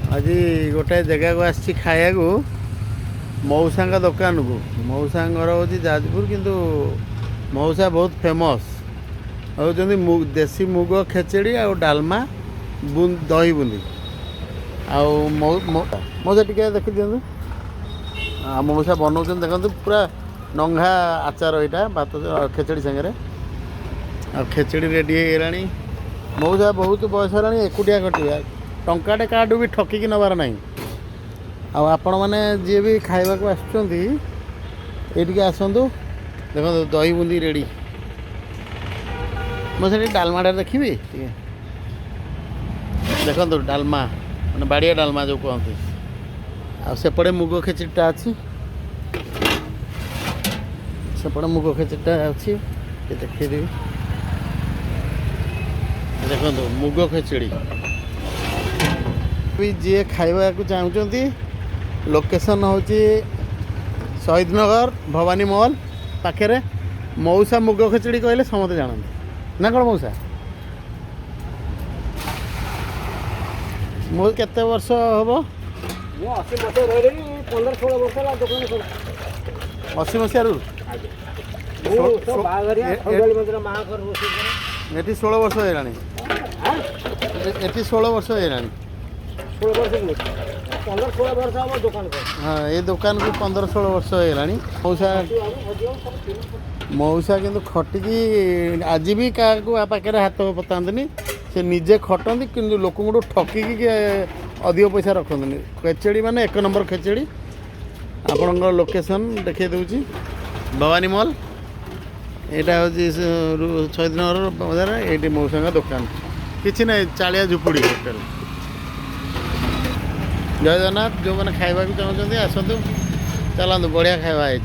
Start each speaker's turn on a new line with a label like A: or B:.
A: आज गोटे जगह को आसी खाया मऊसा दुकान को मऊसा घर हूँ जाजपुर किंतु मऊसा बहुत फेमस हूँ देसी मुग खेचेड़ी आ डालमा दही बुंदी मऊसा टिके देखी दिखाँ मऊसा बनाऊँ देखते पूरा नंगा आचार यहाँ भात खेचेड़ी सागर आ खेचेड़ी रेडी होगा मऊसा बहुत बयस है एकुटिया कटिया टंकाटे काटू भी ठकिकी नबार ना आपण मैंने जी भी खावा को आसुँच आसतु देखो दही बुंदी रेडी मुझे डालमाटा देखी देखो डालमा मैंने बाड़िया डालमा जो कहते आसेपटे मुग खेचड़ीटा अच्छी सेपटे मुग खेचड़ीटा अच्छी देखी देखो मुग खेचड़ी जी खावा को चाहते लोकेशन हूँ शहीद नगर भवानी मॉल पाखे मऊसा मुग खेचड़ी कहले समझते जानते ना कौन मऊसा मो केते वर्ष हम 80 मसीह ये 16 वर्ष है ये 16 वर्ष है
B: 15-16 वर्ष हम दुकान को
A: हाँ ये दुकान को 15-16 वर्ष है मऊसा मऊसा किंतु खटिकी आज भी क्या पाखे हाथ पतानी से निजे खटती कि लोक ठकिकी अधिक पैसा रखते खेचड़ी माने 1 नंबर खेचड़ी आपणकर लोकेशन देखिए दूसरी भवानी मॉल यहाँ हूँ शहीद नगर बजार ये मऊसा दुकान किसी ना चालिया झुपुड़ी होटेल जय जगन्नाथ जो मैंने खावा चाहते आसतु चलतु बढ़िया खावा है।